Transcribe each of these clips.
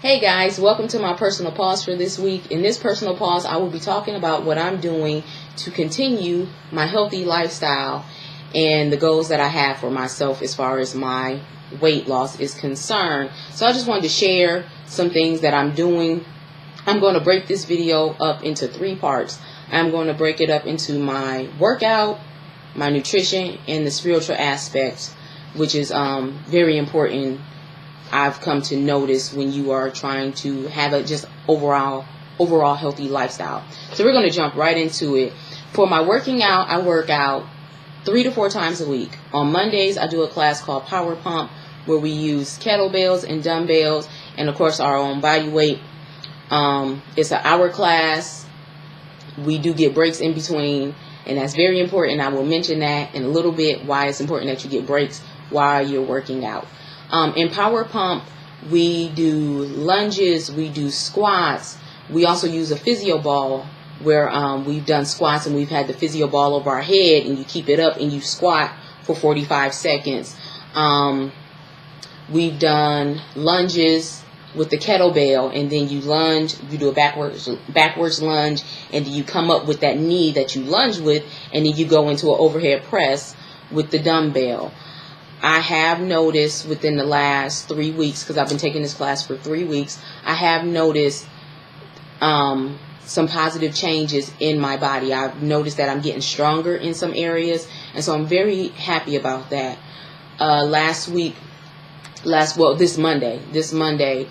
Hey guys, welcome to my personal pause for this week. In this personal pause, I will be talking about what I'm doing to continue my healthy lifestyle and the goals that I have for myself as far as my weight loss is concerned. So I just wanted to share some things that I'm doing. I'm going to break this video up into 3 parts. I'm going to break it up into my workout, my nutrition, and the spiritual aspects, which is very important. I've come to notice when you are trying to have a just overall healthy lifestyle. So we're going to jump right into it. For my working out, I work out 3 to 4 times a week. On Mondays, I do a class called Power Pump, where we use kettlebells and dumbbells, and of course our own body weight. It's an hour class. We do get breaks in between, and that's very important. I will mention that in a little bit, why it's important that you get breaks while you're working out. In Power Pump, we do lunges, we do squats. We also use a physio ball where we've done squats and we've had the physio ball over our head, and you keep it up and you squat for 45 seconds. We've done lunges with the kettlebell, and then you lunge, you do a backwards lunge, and then you come up with that knee that you lunge with, and then you go into an overhead press with the dumbbell. I have noticed within the last 3 weeks, because I've been taking this class for 3 weeks, I have noticed some positive changes in my body. I've noticed that I'm getting stronger in some areas, and so I'm very happy about that. This Monday,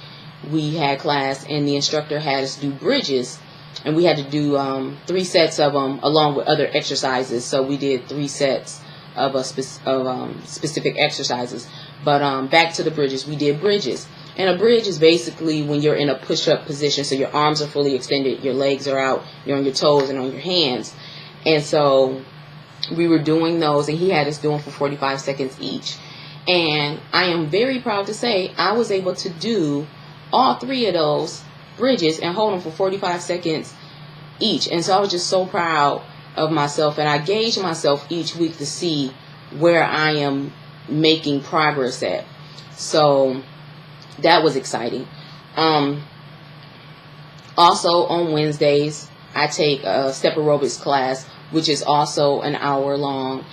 we had class, and the instructor had us do bridges, and we had to do 3 sets of them along with other exercises. So we did 3 sets of specific exercises. But back to the bridges. We did bridges. And a bridge is basically when you're in a push-up position, so your arms are fully extended, your legs are out, you're on your toes and on your hands. And so we were doing those, and he had us doing for 45 seconds each. And I am very proud to say I was able to do all 3 of those bridges and hold them for 45 seconds each. And so I was just so proud of myself, and I gauge myself each week to see where I am making progress at. So that was exciting. Also on Wednesdays, I take a step aerobics class, which is also an hour long,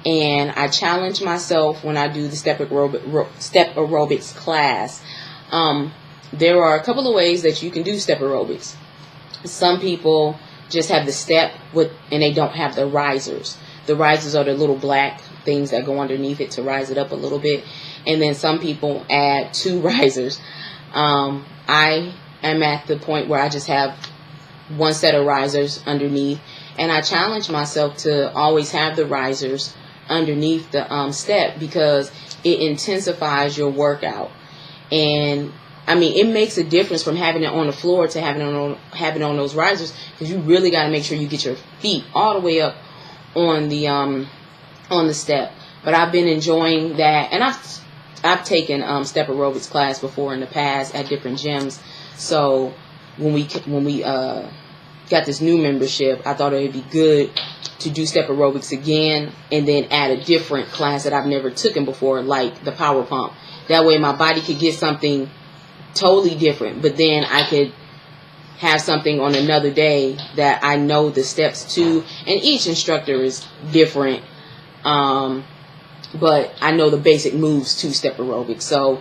and I challenge myself when I do the step aerobics class. There are a couple of ways that you can do step aerobics. Some people just have the step and they don't have the risers. The risers are the little black things that go underneath it to rise it up a little bit. And then some people add 2 risers. I am at the point where I just have 1 set of risers underneath. And I challenge myself to always have the risers underneath the step, because it intensifies your workout. And I mean, it makes a difference from having it on the floor to having it on those risers, because you really got to make sure you get your feet all the way up on the step. But I've been enjoying that, and I've taken step aerobics class before in the past at different gyms. So when we got this new membership, I thought it would be good to do step aerobics again, and then add a different class that I've never taken before, like the Power Pump. That way my body could get something totally different, but then I could have something on another day that I know the steps to, and each instructor is different, but I know the basic moves to step aerobics. So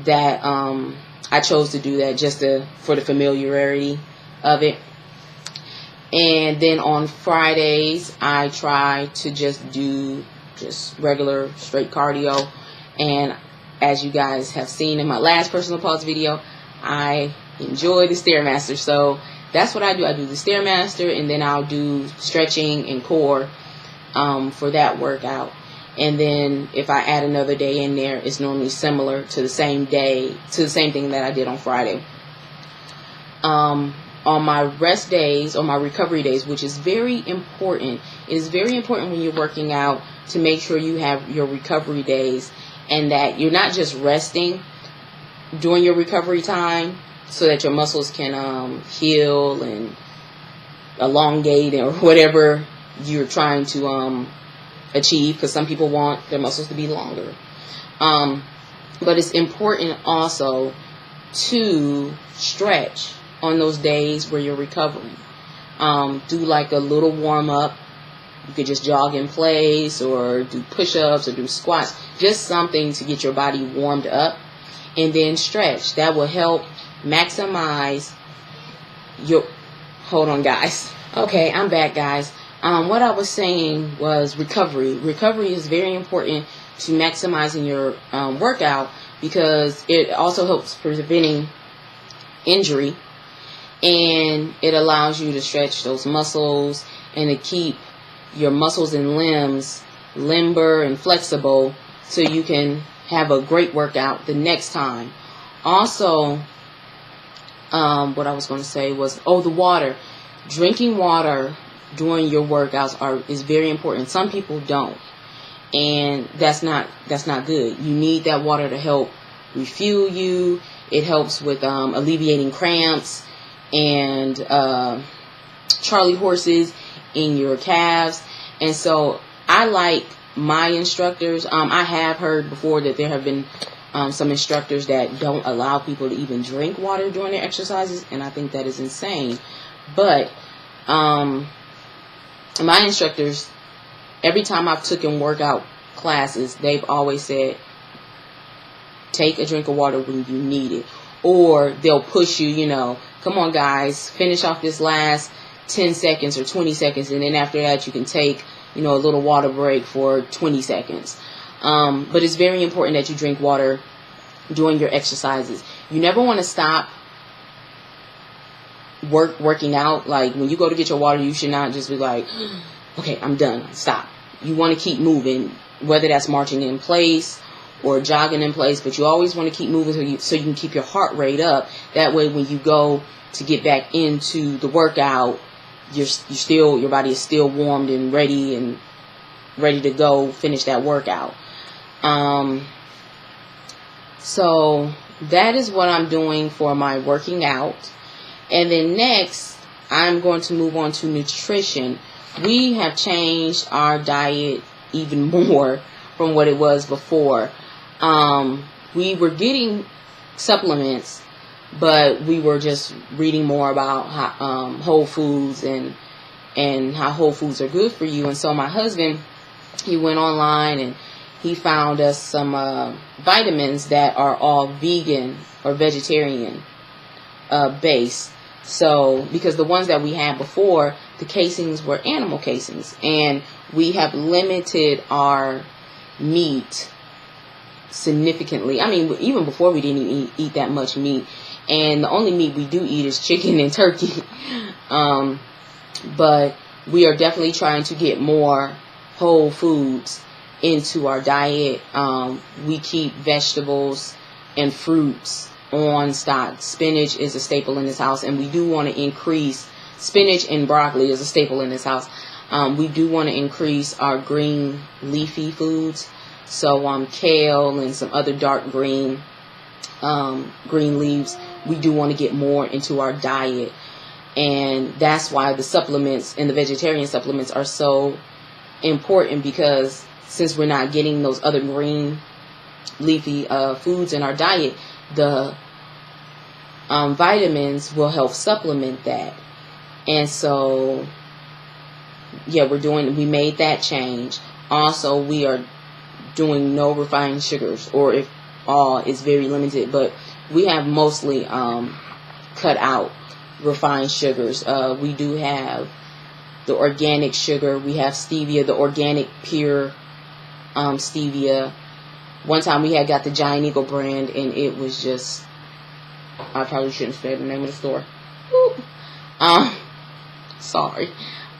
that I chose to do that just for the familiarity of it. And then on Fridays, I try to just do regular straight cardio. And as you guys have seen in my last personal pause video, I enjoy the Stairmaster. So that's what I do. I do the Stairmaster, and then I'll do stretching and core for that workout. And then if I add another day in there, it's normally similar to the same day, to the same thing that I did on Friday. On my rest days, or my recovery days, which is very important. It is very important when you're working out to make sure you have your recovery days, and that you're not just resting during your recovery time so that your muscles can heal and elongate or whatever you're trying to achieve, because some people want their muscles to be longer. But it's important also to stretch on those days where you're recovering. Do like a little warm up. You could just jog in place, or do push-ups, or do squats. Just something to get your body warmed up, and then stretch. That will help maximize your... Hold on, guys. Okay, I'm back, guys. What I was saying was recovery. Recovery is very important to maximizing your workout, because it also helps preventing injury, and it allows you to stretch those muscles and to keep your muscles and limbs limber and flexible, so you can have a great workout the next time. Also, what I was going to say was, the water. Drinking water during your workouts is very important. Some people don't, and that's not good. You need that water to help refuel you. It helps with alleviating cramps and Charlie horses in your calves. And so I like my instructors. I have heard before that there have been some instructors that don't allow people to even drink water during their exercises, and I think that is insane. But my instructors, every time I've taken workout classes, they've always said, take a drink of water when you need it. Or they'll push you, come on guys, finish off this last 10 seconds or 20 seconds, and then after that you can take, a little water break for 20 seconds. But it's very important that you drink water during your exercises. You never want to stop working out. Like when you go to get your water, you should not just be like, okay, I'm done, stop. You want to keep moving, whether that's marching in place or jogging in place, but you always want to keep moving so you can keep your heart rate up. That way when you go to get back into the workout, your body is still warmed and ready to go finish that workout. So that is what I'm doing for my working out. And then next, I'm going to move on to nutrition. We have changed our diet even more from what it was before. We were getting supplements, but we were just reading more about whole foods and how whole foods are good for you. And so my husband, he went online and he found us some vitamins that are all vegan or vegetarian based. So, because the ones that we had before, the casings were animal casings, and we have limited our meat significantly. I mean, even before we didn't even eat that much meat, and the only meat we do eat is chicken and turkey. But we are definitely trying to get more whole foods into our diet. We keep vegetables and fruits on stock. Spinach is a staple in this house, and we do want to increase spinach, and broccoli is a staple in this house. We do want to increase our green leafy foods, so kale and some other dark green leaves. We do want to get more into our diet, and that's why the supplements and the vegetarian supplements are so important, because since we're not getting those other green leafy foods in our diet, the vitamins will help supplement that. And so yeah, we made that change. Also, we are doing no refined sugars, or if all, it's very limited, but we have mostly cut out refined sugars. We do have the organic sugar, we have stevia, the organic pure stevia. One time we had got the Giant Eagle brand, and it was just, I probably shouldn't say the name of the store. Sorry,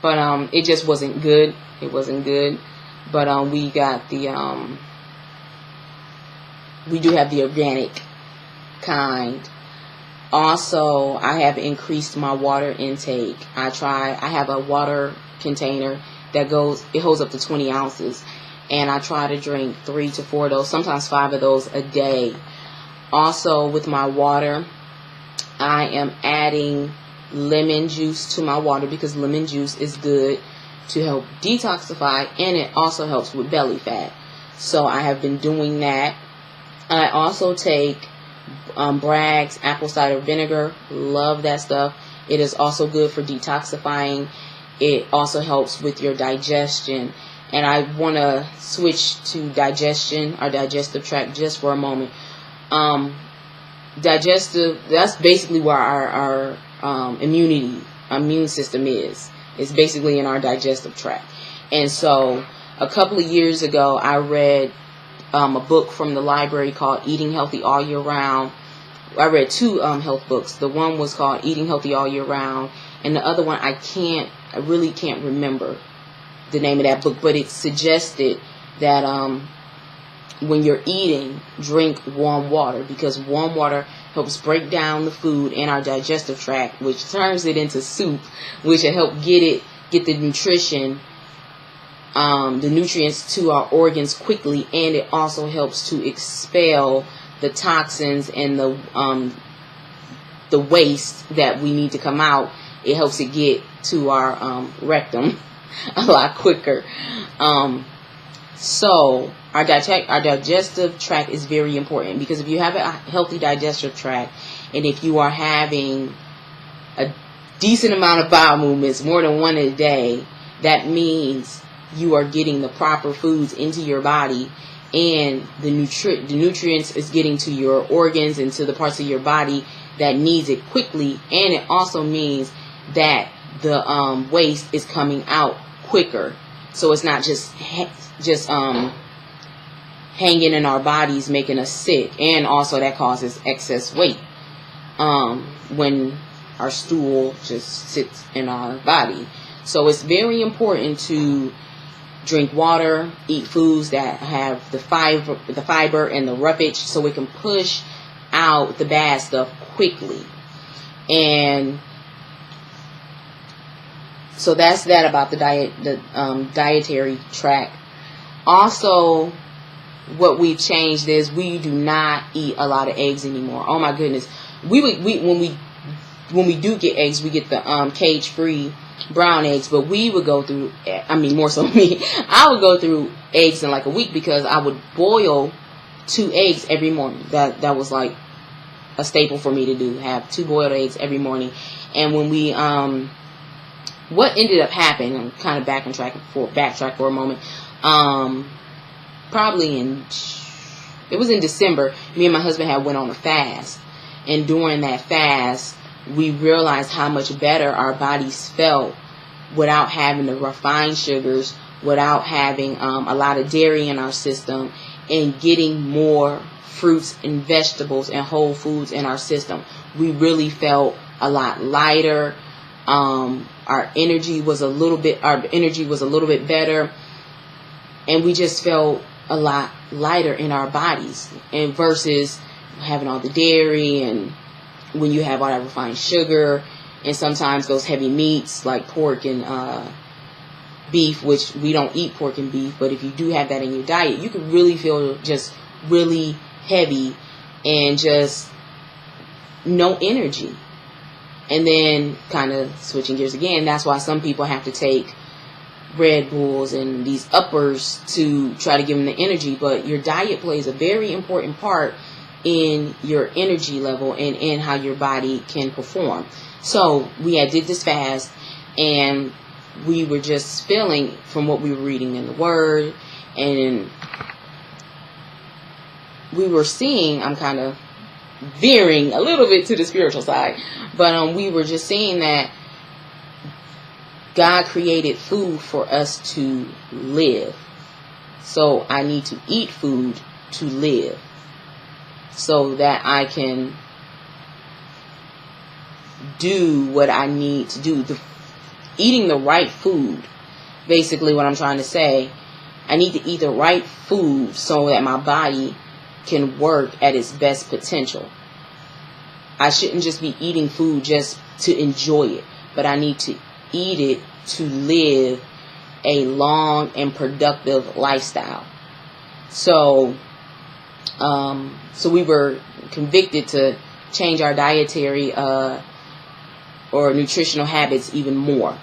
but it just wasn't good. It wasn't good. But we got the we do have the organic kind. Also, I have increased my water intake. I have a water container that holds up to 20 ounces. And I try to drink 3 to 4 of those, sometimes 5 of those a day. Also, with my water, I am adding lemon juice to my water, because lemon juice is good to help detoxify, and it also helps with belly fat. So I have been doing that. I also take Bragg's apple cider vinegar. Love that stuff. It is also good for detoxifying. It also helps with your digestion. And I want to switch to digestion, our digestive tract, just for a moment. Digestive, that's basically where our immune system is. It's basically in our digestive tract. And so a couple of years ago, I read a book from the library called Eating Healthy All Year Round. I read two health books. The one was called Eating Healthy All Year Round, and the other one I really can't remember the name of that book, but it suggested that when you're eating, drink warm water, because warm water helps break down the food in our digestive tract, which turns it into soup, which will help get the nutrition, the nutrients to our organs quickly, and it also helps to expel the toxins and the waste that we need to come out. It helps it get to our rectum a lot quicker. So our digestive tract is very important, because if you have a healthy digestive tract, and if you are having a decent amount of bowel movements, more than one a day, that means you are getting the proper foods into your body, and the nutrients is getting to your organs and to the parts of your body that needs it quickly. And it also means that the waste is coming out quicker, so it's not just hanging in our bodies, making us sick. And also that causes excess weight when our stool just sits in our body. So it's very important to drink water, eat foods that have the fiber and the roughage, so we can push out the bad stuff quickly. And so that's that about the dietary tract. Also, what we've changed is we do not eat a lot of eggs anymore. Oh my goodness, when we do get eggs, we get the cage-free brown eggs, but we would go through, more so me, I would go through eggs in like a week, because I would boil 2 eggs every morning. That was like a staple for me to do, have 2 boiled eggs every morning. And when we what ended up happening, I'm kind of backtrack for a moment, probably it was in December, me and my husband had went on a fast, and during that fast we realized how much better our bodies felt without having the refined sugars, without having a lot of dairy in our system, and getting more fruits and vegetables and whole foods in our system. We really felt a lot lighter. Our energy was a little bit better, and we just felt a lot lighter in our bodies, and versus having all the dairy, and when you have all that refined sugar, and sometimes those heavy meats like pork and beef, which we don't eat pork and beef, but if you do have that in your diet, you can really feel just really heavy and just no energy. And then, kind of switching gears again, that's why some people have to take Red Bulls and these uppers to try to give them the energy. But your diet plays a very important part in your energy level and in how your body can perform. So we did this fast, and we were just feeling from what we were reading in the Word, and we were seeing, I'm kind of veering a little bit to the spiritual side, but we were just seeing that God created food for us to live. So I need to eat food to live, so that I can do what I need to do. Eating the right food, basically what I'm trying to say, I need to eat the right food so that my body can work at its best potential. I shouldn't just be eating food just to enjoy it, but I need to eat it to live a long and productive lifestyle. So we were convicted to change our dietary or nutritional habits even more.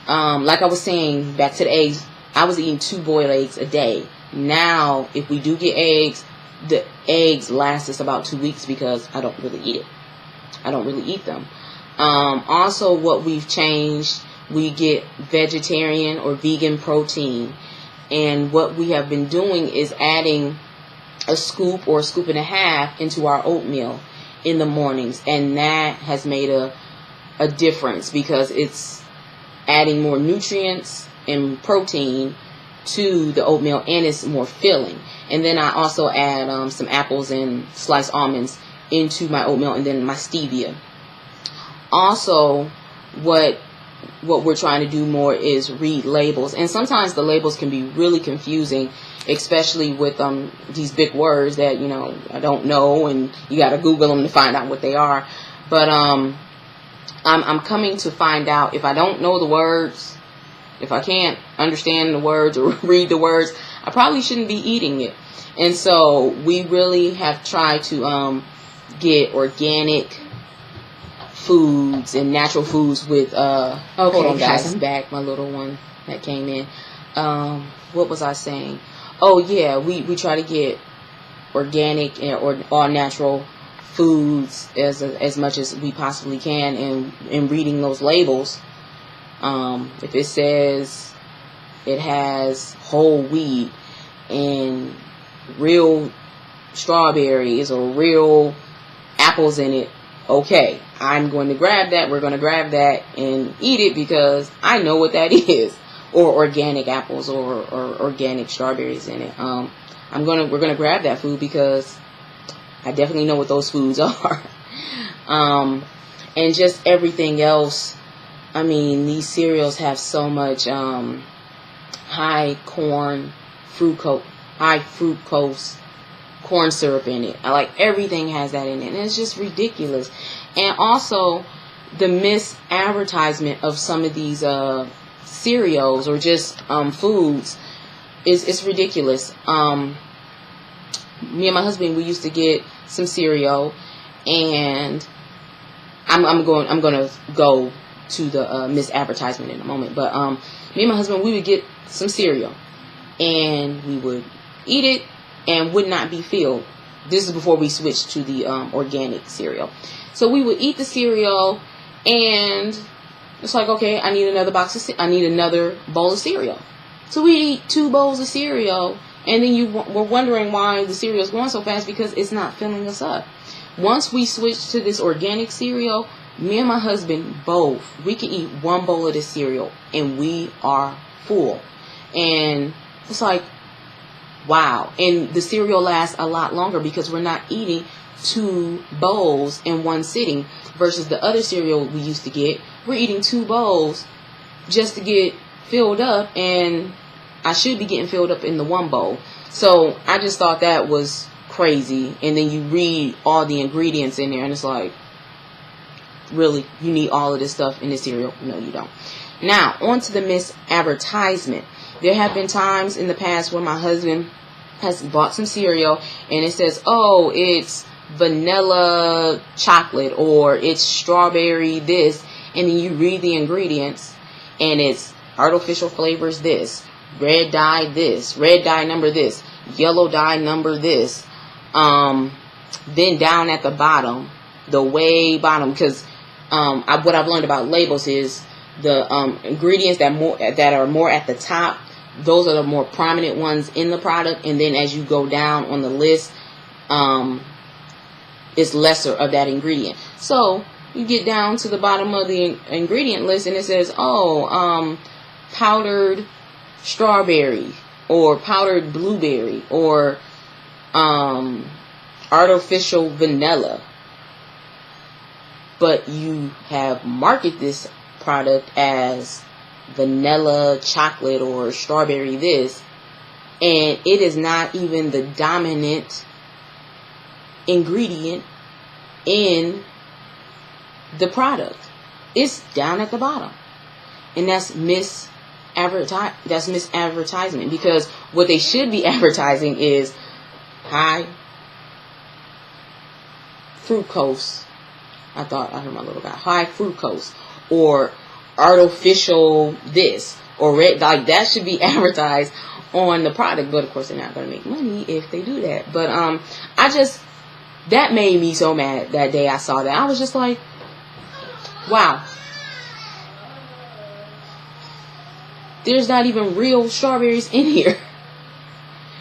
Like I was saying, back to the eggs, I was eating 2 boiled eggs a day. Now, if we do get eggs, the eggs last us about 2 weeks because I don't really eat it. I don't really eat them. Also, what we've changed, we get vegetarian or vegan protein. And what we have been doing is adding a scoop or a scoop and a half into our oatmeal in the mornings. And that has made a difference because it's adding more nutrients and protein to the oatmeal, and it's more filling. And then I also add some apples and sliced almonds into my oatmeal, and then my stevia. Also, what we're trying to do more is read labels, and sometimes the labels can be really confusing, especially with these big words that I don't know, and you got to Google them to find out what they are. But I'm coming to find out, if I don't know the words, if I can't understand the words or read the words, I probably shouldn't be eating it. And so we really have tried to get organic foods and natural foods with hold on guys, I'm back, my little one that came in. What was I saying? Oh yeah, we try to get organic or all natural foods as much as we possibly can, and reading those labels. If it says it has whole wheat and real strawberries or real apples in it, okay, I'm going to grab that. We're going to grab that and eat it because I know what that is. Or organic apples or organic strawberries in it. We're gonna grab that food because I definitely know what those foods are. And just everything else. I mean, these cereals have so much high fructose corn syrup in it. Everything has that in it, and it's just ridiculous. And also the misadvertisement of some of these cereals or just foods is ridiculous. Me and my husband, we used to get some cereal, and I'm going to go to the misadvertisement in a moment. But me and my husband, we would get some cereal, and we would eat it and would not be filled. This is before we switched to the organic cereal. So we would eat the cereal, and it's like, okay, I need another bowl of cereal. So we eat 2 bowls of cereal, and then we're wondering why the cereal is going so fast, because it's not filling us up. Once we switched to this organic cereal, me and my husband both, we can eat 1 bowl of this cereal and we are full. And it's like, wow. And the cereal lasts a lot longer because we're not eating 2 bowls in one sitting, versus the other cereal we used to get, we're eating 2 bowls just to get filled up, and I should be getting filled up in the 1 bowl. So I just thought that was crazy. And then you read all the ingredients in there, and it's like, really, you need all of this stuff in this cereal? No, you don't. Now, on to the misadvertisement. There have been times in the past where my husband has bought some cereal, and it says, oh, it's vanilla chocolate, or it's strawberry this, and then you read the ingredients, and it's artificial flavors this, red dye this, red dye number this, yellow dye number this. Then down at the bottom, the way bottom, because what I've learned about labels is the ingredients that are more at the top, those are the more prominent ones in the product, and then as you go down on the list, it's lesser of that ingredient. So you get down to the bottom of the ingredient list, and it says, oh, powdered strawberry, or powdered blueberry, or artificial vanilla. But you have marketed this product as vanilla chocolate or strawberry this, and it is not even the dominant ingredient in the product. It's down at the bottom, and that's misadvertisement, because what they should be advertising is high fructose. I thought I heard my little guy. High fructose, or artificial this, or red. Like, that should be advertised on the product, but of course they're not going to make money if they do that. But that made me so mad that day I saw that. I was just like, wow. There's not even real strawberries in here.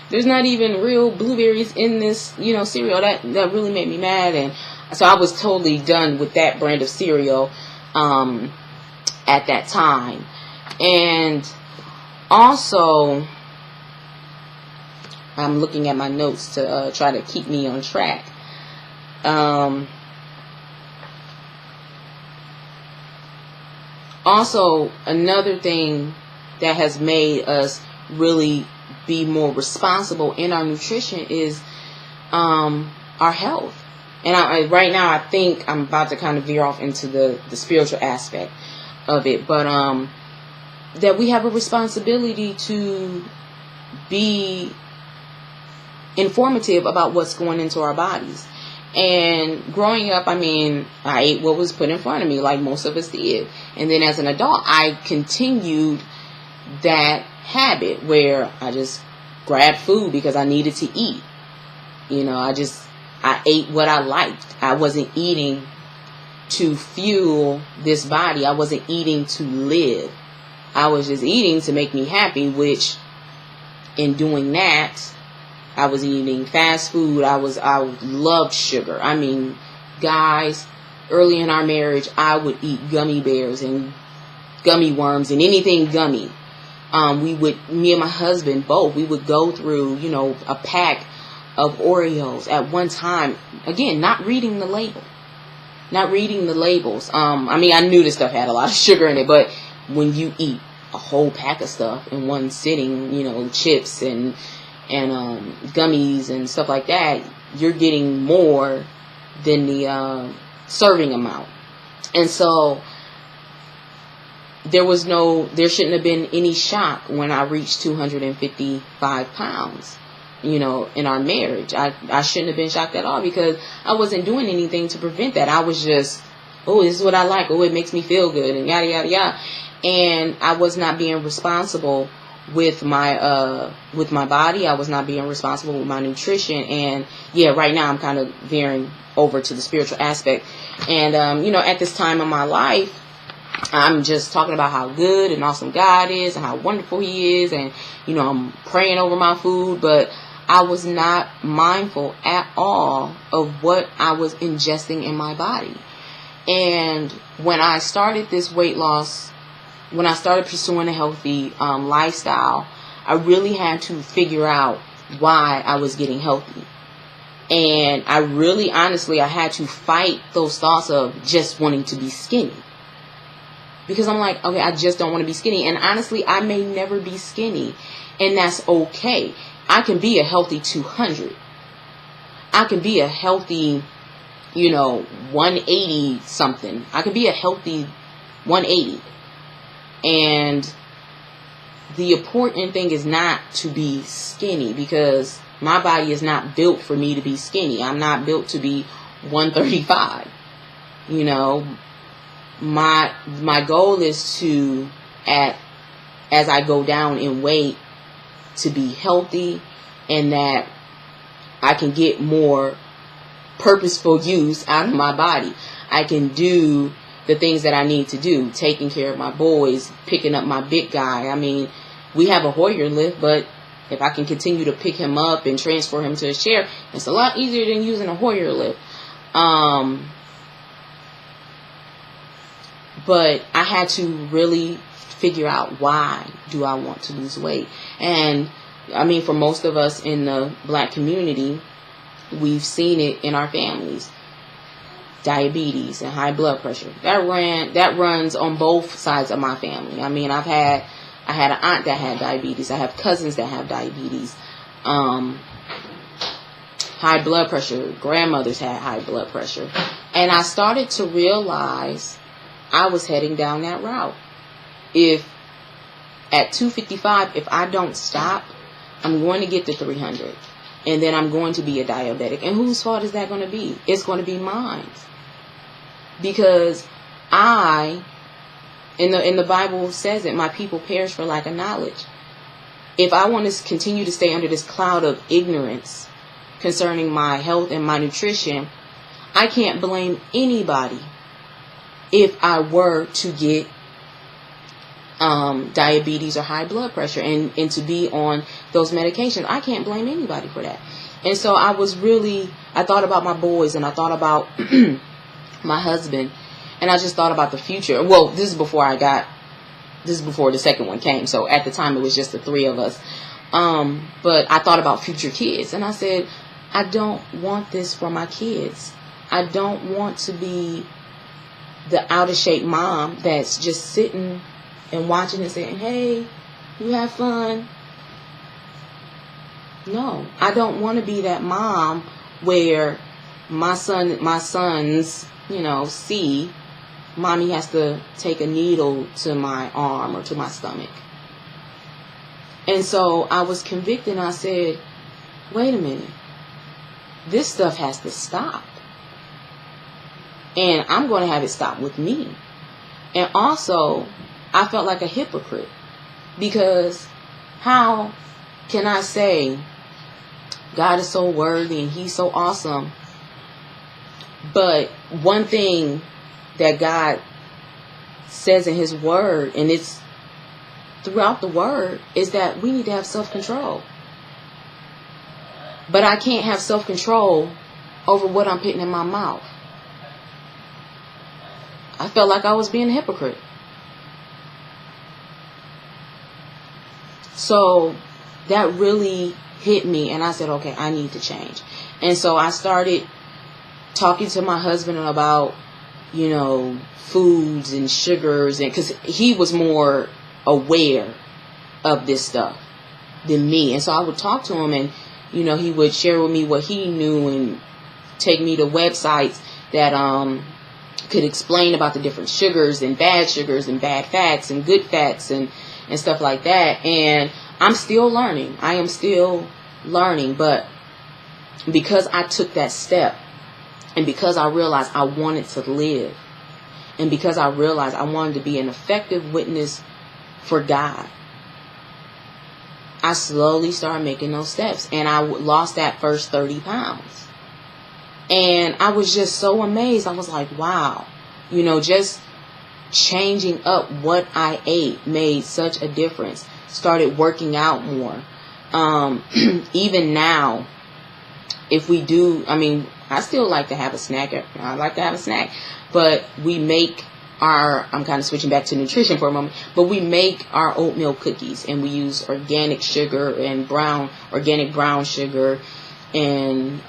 There's not even real blueberries in this, cereal. That really made me mad. And so I was totally done with that brand of cereal at that time. And also, I'm looking at my notes to try to keep me on track. Also, another thing that has made us really be more responsible in our nutrition is our health. And right now I think I'm about to kind of veer off into the spiritual aspect of it, but that we have a responsibility to be informative about what's going into our bodies. And growing up, I ate what was put in front of me, like most of us did. And then as an adult, I continued that habit where I just grabbed food because I needed to eat. I ate what I liked. I wasn't eating to fuel this body. I wasn't eating to live. I was just eating to make me happy, which in doing that, I was eating fast food. I loved sugar. Guys, early in our marriage, I would eat gummy bears and gummy worms and anything gummy. Me and my husband both, we would go through, a pack of Oreos at one time. Again, not reading the label. Not reading the labels. I knew this stuff had a lot of sugar in it, but when you eat a whole pack of stuff in one sitting, chips and gummies and stuff like that, you're getting more than the serving amount. And so there shouldn't have been any shock when I reached 255 pounds, in our marriage. I shouldn't have been shocked at all because I wasn't doing anything to prevent that. I was just, this is what I like. It makes me feel good and yada, yada, yada. And I was not being responsible with my body. I was not being responsible with my nutrition. And yeah, right now I'm kind of veering over to the spiritual aspect. And, at this time in my life, I'm just talking about how good and awesome God is and how wonderful He is. And, I'm praying over my food, but I was not mindful at all of what I was ingesting in my body. And when I started this weight loss, when I started pursuing a healthy lifestyle, I really had to figure out why I was getting healthy. And I really, honestly, I had to fight those thoughts of just wanting to be skinny. Because I'm like, okay, I just don't want to be skinny. And honestly, I may never be skinny. And that's okay. I can be a healthy 200. I can be a healthy, 180 something. I can be a healthy 180. And the important thing is not to be skinny, because my body is not built for me to be skinny. I'm not built to be 135. My goal is to, as I go down in weight, to be healthy, and that I can get more purposeful use out of my body. I can do the things that I need to do, taking care of my boys, picking up my big guy. We have a Hoyer lift, but if I can continue to pick him up and transfer him to a chair, it's a lot easier than using a Hoyer lift. But I had to really figure out, why do I want to lose weight? And for most of us in the Black community, we've seen it in our families. Diabetes and high blood pressure. That runs on both sides of my family. I had an aunt that had diabetes. I have cousins that have diabetes. High blood pressure. Grandmothers had high blood pressure. And I started to realize I was heading down that route. If at 255, if I don't stop, I'm going to get to 300. And then I'm going to be a diabetic. And whose fault is that going to be? It's going to be mine. Because in the Bible says it, my people perish for lack of knowledge. if I want to continue to stay under this cloud of ignorance concerning my health and my nutrition, I can't blame anybody if I were to get diabetes or high blood pressure and to be on those medications. I can't blame anybody for that. And so I thought about my boys, and I thought about my husband, and I just thought about the future. Well, this is before the second one came. So at the time it was just the three of us. But I thought about future kids, and I said, I don't want this for my kids. I don't want to be the out of shape mom that's just sitting and watching and saying, hey, you have fun. No, I don't want to be that mom where my sons, see mommy has to take a needle to my arm or to my stomach. And so I was convicted, and I said, wait a minute. This stuff has to stop. And I'm going to have it stop with me. And also, I felt like a hypocrite, because how can I say God is so worthy and he's so awesome, but one thing that God says in his word, and it's throughout the word, is that we need to have self-control. But I can't have self-control over what I'm putting in my mouth. I felt like I was being a hypocrite. So that really hit me, and I said, okay, I need to change. And so I started talking to my husband about, foods and sugars, and because he was more aware of this stuff than me. And so I would talk to him, and he would share with me what he knew and take me to websites that could explain about the different sugars and bad fats and good fats and stuff like that. And I'm still learning. I am still learning. But because I took that step, and because I realized I wanted to live, and because I realized I wanted to be an effective witness for God, I slowly started making those steps. And I lost that first 30 pounds. And I was just so amazed. I was like, wow, just changing up what I ate made such a difference. Started working out more. Even now, if we do, I still like to have a snack. I like to have a snack. But we make I'm kind of switching back to nutrition for a moment, but we make our oatmeal cookies, and we use organic sugar and organic brown sugar and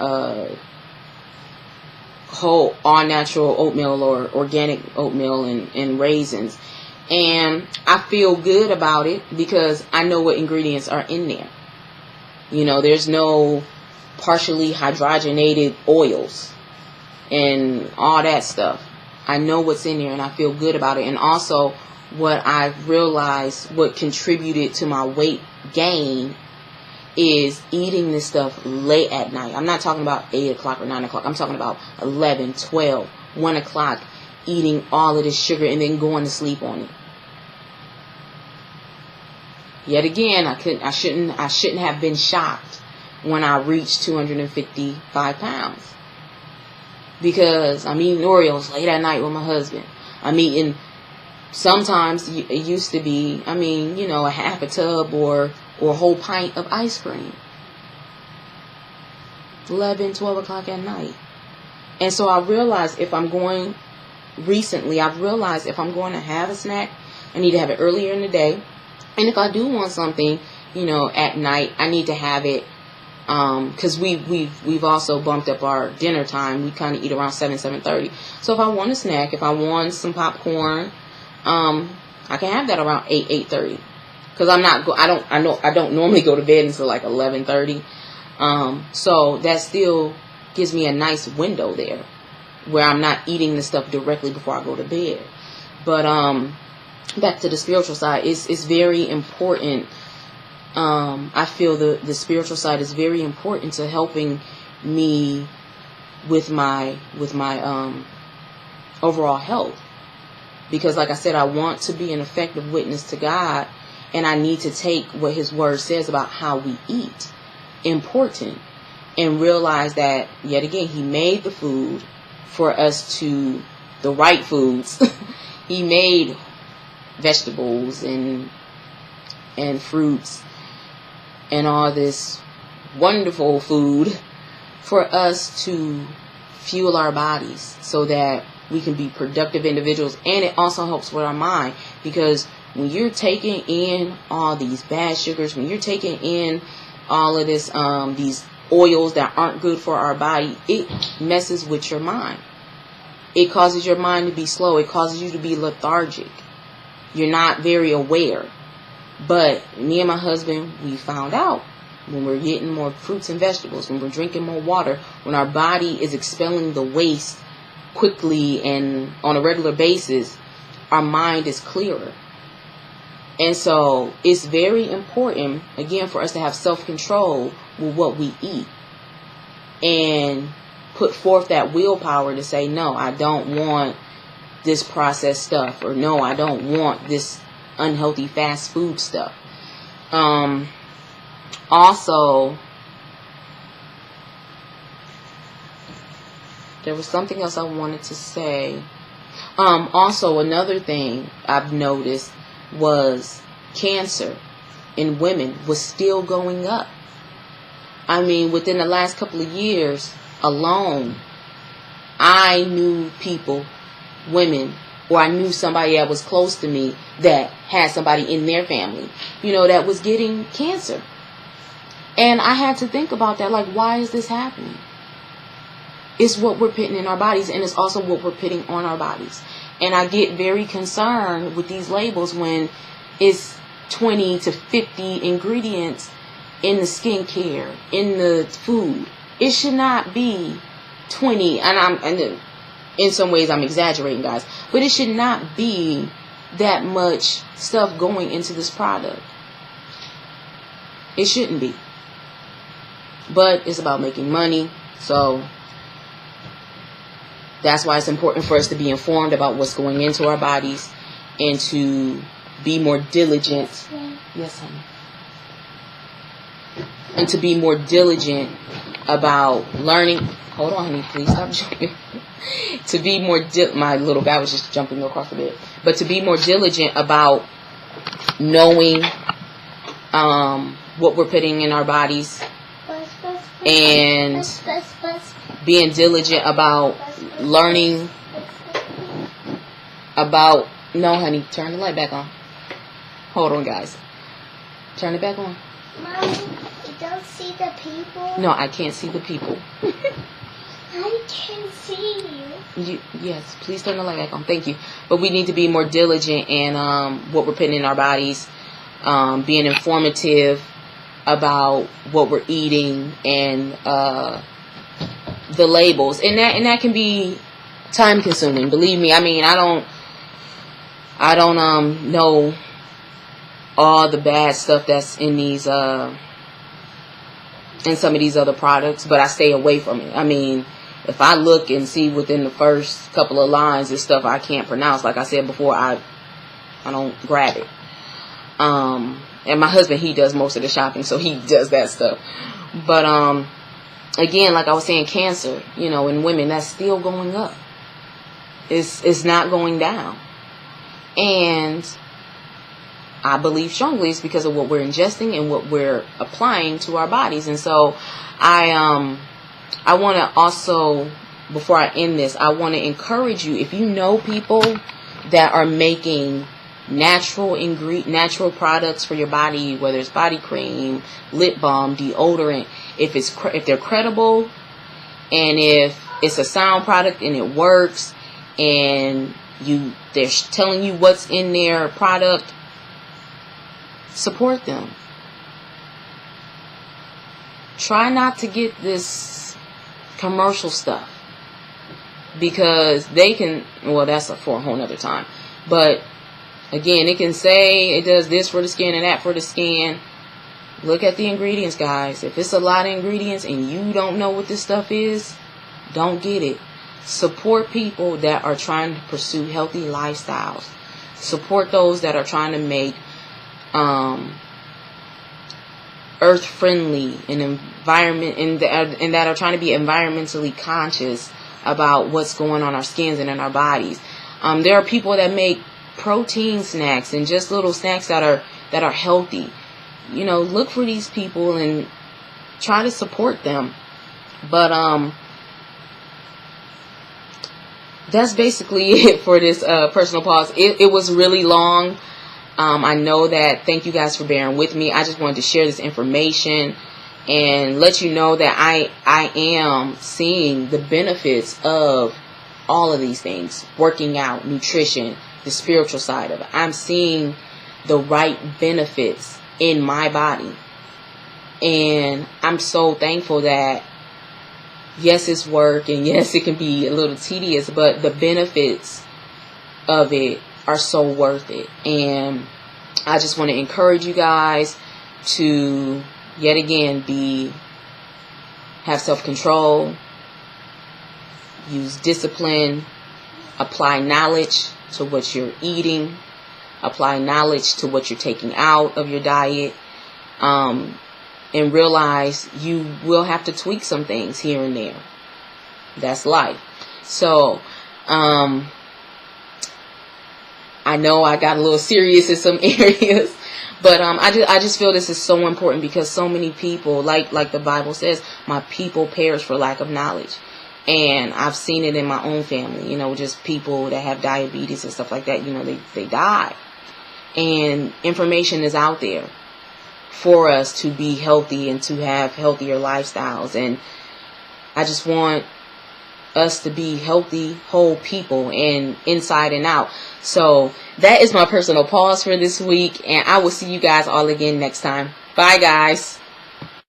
whole all natural oatmeal or organic oatmeal and raisins. And I feel good about it because I know what ingredients are in there. There's no partially hydrogenated oils and all that stuff. I know what's in there, and I feel good about it. And also, what I've realized, what contributed to my weight gain, is eating this stuff late at night. I'm not talking about 8 o'clock or 9 o'clock. I'm talking about 11, 12, 1 o'clock, eating all of this sugar and then going to sleep on it. Yet again, I shouldn't have been shocked when I reached 255 pounds. Because I'm eating Oreos late at night with my husband. I'm eating, sometimes it used to be, a half a tub or a whole pint of ice cream. 11, 12 o'clock at night. And so I realized I've realized if I'm going to have a snack, I need to have it earlier in the day. And if I do want something, at night, I need to have it, because we've also bumped up our dinner time. We kind of eat around 7:30. So if I want a snack, if I want some popcorn, I can have that around 8:30. Because I don't normally go to bed until like 11:30. So that still gives me a nice window there where I'm not eating the stuff directly before I go to bed. But back to the spiritual side, it's very important. I feel the spiritual side is very important to helping me with my overall health. Because like I said, I want to be an effective witness to God. and I need to take what his word says about how we eat important, and realize that, yet again, he made the food for us to, the right foods. He made vegetables and fruits and all this wonderful food for us to fuel our bodies so that we can be productive individuals. And it also helps with our mind, because when you're taking in all these bad sugars, when you're taking in all of this, these oils that aren't good for our body, it messes with your mind. It causes your mind to be slow. It causes you to be lethargic. You're not very aware. But me and my husband, we found out when we're getting more fruits and vegetables, when we're drinking more water, when our body is expelling the waste quickly and on a regular basis, our mind is clearer. And so it's very important, again, for us to have self-control with what we eat and put forth that willpower to say, no, I don't want this processed stuff, or no, I don't want this unhealthy fast food stuff. Also, there was something else I wanted to say. Also, another thing I've noticed was cancer in women was still going up. I mean, within the last couple of years alone, I knew people, women, or I knew somebody that was close to me that had somebody in their family, that was getting cancer. And I had to think about that, like, why is this happening? It's what we're putting in our bodies, and it's also what we're putting on our bodies. And I get very concerned with these labels when it's 20 to 50 ingredients in the skincare, in the food. It should not be 20, and in some ways I'm exaggerating, guys, but it should not be that much stuff going into this product. It shouldn't be. But it's about making money, so that's why it's important for us to be informed about what's going into our bodies and to be more diligent. Yes, honey. And to be more diligent about learning. Hold on, honey, please stop jumping. To be more my little guy was just jumping across the bed. But to be more diligent about knowing what we're putting in our bodies, and being diligent about learning about. No, honey, turn the light back on. Hold on, guys. Turn it back on. Mommy, you don't see the people? No, I can't see the people. I can see you. Yes, please turn the light back on. Thank you. But we need to be more diligent in what we're putting in our bodies, being informative about what we're eating and the labels, and that can be time consuming. Believe me, I mean, I don't know all the bad stuff that's in these in some of these other products, but I stay away from it. I mean, if I look and see within the first couple of lines is stuff I can't pronounce, like I said before, I don't grab it. And my husband, he does most of the shopping, so he does that stuff. But again, like I was saying, cancer, in women, that's still going up. It's not going down. And I believe strongly it's because of what we're ingesting and what we're applying to our bodies. And so I want to also, before I end this, I want to encourage you, if you know people that are making natural products for your body, whether it's body cream, lip balm, deodorant, if they're credible, and if it's a sound product and it works, and they're telling you what's in their product, support them. Try not to get this commercial stuff, because they can, well, that's for a whole nother time, but again, it can say it does this for the skin and that for the skin. Look at the ingredients, guys. If it's a lot of ingredients and you don't know what this stuff is, don't get it. Support people that are trying to pursue healthy lifestyles. Support those that are trying to make earth friendly and environment and that are trying to be environmentally conscious about what's going on our skins and in our bodies. There are people that make protein snacks and just little snacks that are healthy. You know, look for these people and try to support them. But that's basically it for this personal pause. It was really long. I know that. Thank you guys for bearing with me. I just wanted to share this information and let you know that I am seeing the benefits of all of these things. Working out, nutrition, the spiritual side of it. I'm seeing the right benefits in my body. And I'm so thankful that, yes, it's work, and yes, it can be a little tedious, but the benefits of it are so worth it. And I just want to encourage you guys to, yet again, have self-control, use discipline, apply knowledge to what you're eating, apply knowledge to what you're taking out of your diet, and realize you will have to tweak some things here and there. That's life. So, I know I got a little serious in some areas, but I just feel this is so important because so many people, like the Bible says, my people perish for lack of knowledge. And I've seen it in my own family, you know, just people that have diabetes and stuff like that, you know, they die. And information is out there for us to be healthy and to have healthier lifestyles. And I just want us to be healthy, whole people, and inside and out. So that is my personal pause for this week, and I will see you guys all again next time. Bye, guys.